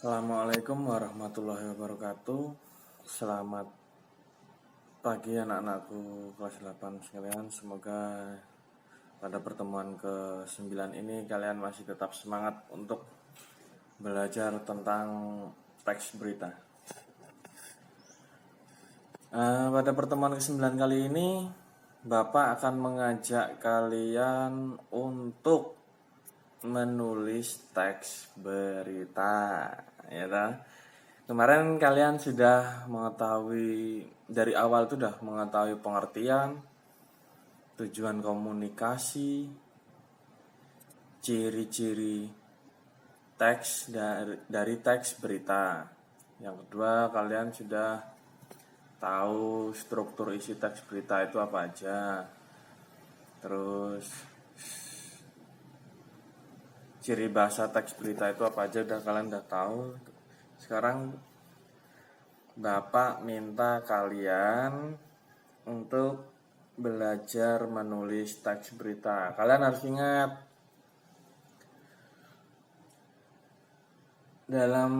Assalamualaikum warahmatullahi wabarakatuh. Selamat pagi anak-anakku kelas 8 sekalian. Semoga pada pertemuan ke-9 ini kalian masih tetap semangat untuk belajar tentang teks berita. Pada pertemuan ke-9 kali ini Bapak akan mengajak kalian untuk menulis teks berita, ya kan? Kemarin kalian sudah mengetahui dari awal itu sudah mengetahui pengertian, tujuan komunikasi, ciri-ciri teks dari teks berita. Yang kedua, kalian sudah tahu struktur isi teks berita itu apa aja. Terus ciri bahasa teks berita itu apa aja kalian udah tahu. Sekarang Bapak minta kalian untuk belajar menulis teks berita. Kalian harus ingat, dalam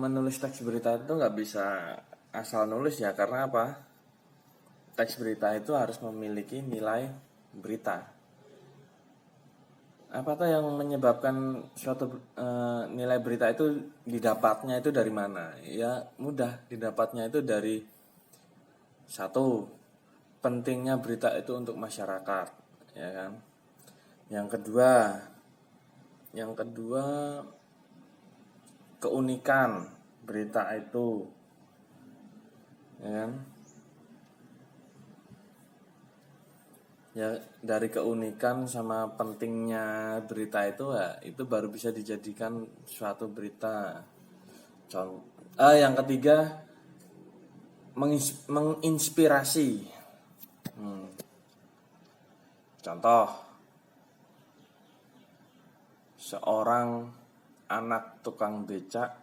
menulis teks berita itu nggak bisa asal nulis ya. Karena apa? Teks berita itu harus memiliki nilai berita. Apa tuh yang menyebabkan suatu nilai berita itu didapatnya itu dari mana? Ya mudah, didapatnya itu dari satu, pentingnya berita itu untuk masyarakat, ya kan? Yang kedua keunikan berita itu, ya kan? Ya dari keunikan sama pentingnya berita itu ya, itu baru bisa dijadikan suatu berita. Yang ketiga menginspirasi. Contoh, seorang anak tukang becak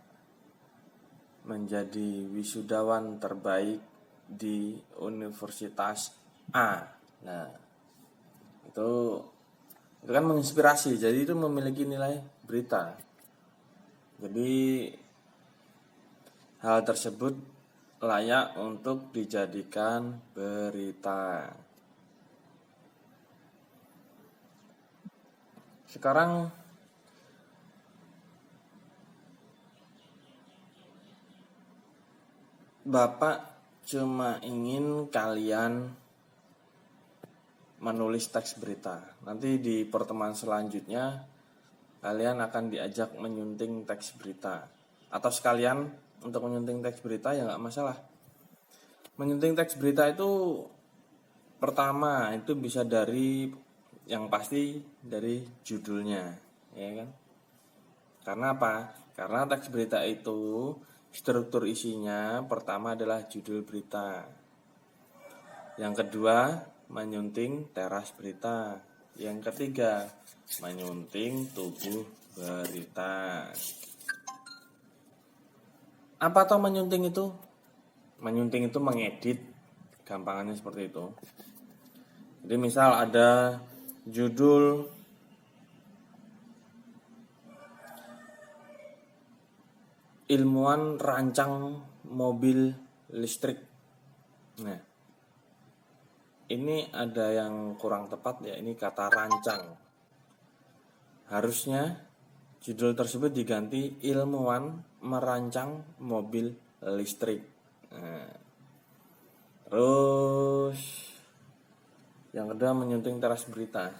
menjadi wisudawan terbaik di Universitas A. Nah, itu kan menginspirasi, jadi itu memiliki nilai berita. Jadi hal tersebut layak untuk dijadikan berita. Sekarang Bapak cuma ingin kalian menulis teks berita. Nanti di pertemuan selanjutnya kalian akan diajak menyunting teks berita. Atau sekalian untuk menyunting teks berita ya nggak masalah. Menyunting teks berita itu pertama itu bisa dari yang pasti dari judulnya, ya kan? Karena apa? Karena teks berita itu struktur isinya pertama adalah judul berita. Yang kedua, menyunting teras berita. Yang ketiga, menyunting tubuh berita. Apa toh menyunting itu? Menyunting itu mengedit, gampangannya seperti itu. Jadi misal ada judul ilmuwan rancang mobil listrik. Nah, ini ada yang kurang tepat ya, ini kata rancang. Harusnya judul tersebut diganti ilmuwan merancang mobil listrik. Nah, terus yang kedua menyunting teras berita.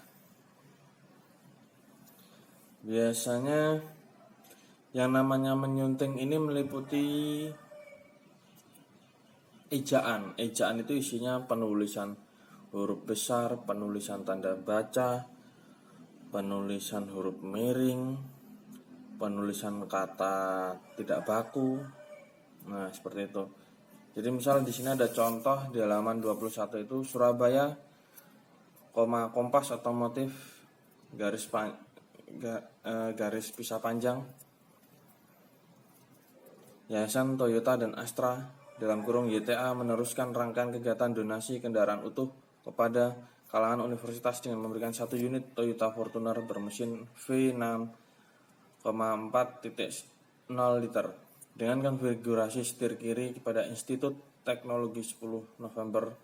Biasanya yang namanya menyunting ini meliputi ejaan. Ejaan itu isinya penulisan huruf besar, penulisan tanda baca, penulisan huruf miring, penulisan kata tidak baku. Nah, seperti itu. Jadi misal di sini ada contoh di halaman 21 itu Surabaya, kompas otomotif garis pisah panjang. Yayasan Toyota dan Astra dalam kurung YTA meneruskan rangkaian kegiatan donasi kendaraan utuh kepada kalangan universitas dengan memberikan 1 unit Toyota Fortuner bermesin V6,4 0 liter dengan konfigurasi setir kiri kepada Institut Teknologi 10 November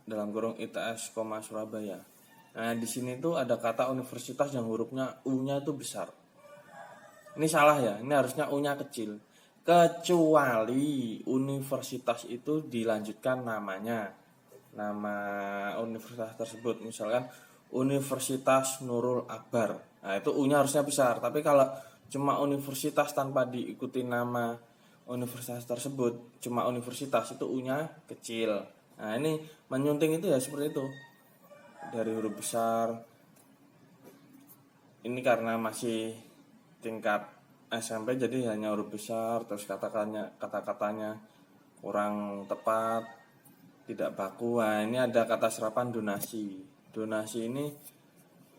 dalam kurung ITS, Surabaya. Nah, di sini tuh ada kata universitas yang hurufnya U-nya itu besar. Ini salah ya, ini harusnya U-nya kecil. Kecuali universitas itu dilanjutkan namanya. Nama universitas tersebut misalkan Universitas Nurul Akbar. Nah, itu U-nya harusnya besar. Tapi kalau cuma universitas tanpa diikuti nama universitas tersebut, cuma universitas, itu U-nya kecil. Nah, ini menyunting itu ya seperti itu. Dari huruf besar. Ini karena masih tingkat SMP jadi hanya huruf besar, terus kata-katanya kurang tepat, tidak baku. Nah, ini ada kata serapan donasi. Donasi ini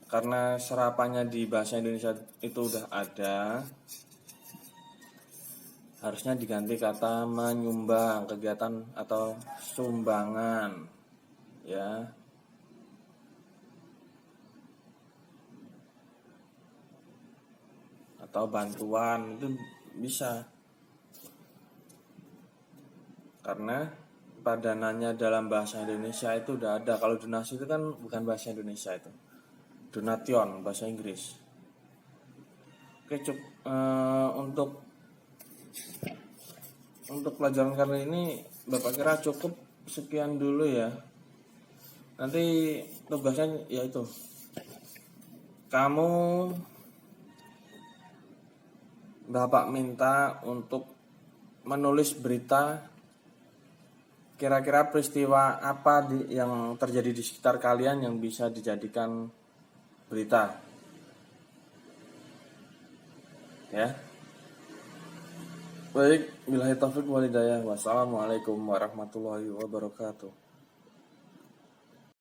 karena serapannya di bahasa Indonesia itu udah ada, harusnya diganti kata menyumbang, kegiatan atau sumbangan, ya. Atau bantuan, itu bisa. Karena padanannya dalam bahasa Indonesia itu udah ada. Kalau donasi itu kan bukan bahasa Indonesia itu. Donation bahasa Inggris. Oke, untuk pelajaran kali ini Bapak kira cukup sekian dulu ya. Nanti tugasnya yaitu kamu Bapak minta untuk menulis berita kira-kira peristiwa apa yang terjadi di sekitar kalian yang bisa dijadikan berita. Ya. Baik, billahi taufik wal hidayah. Wassalamualaikum warahmatullahi wabarakatuh.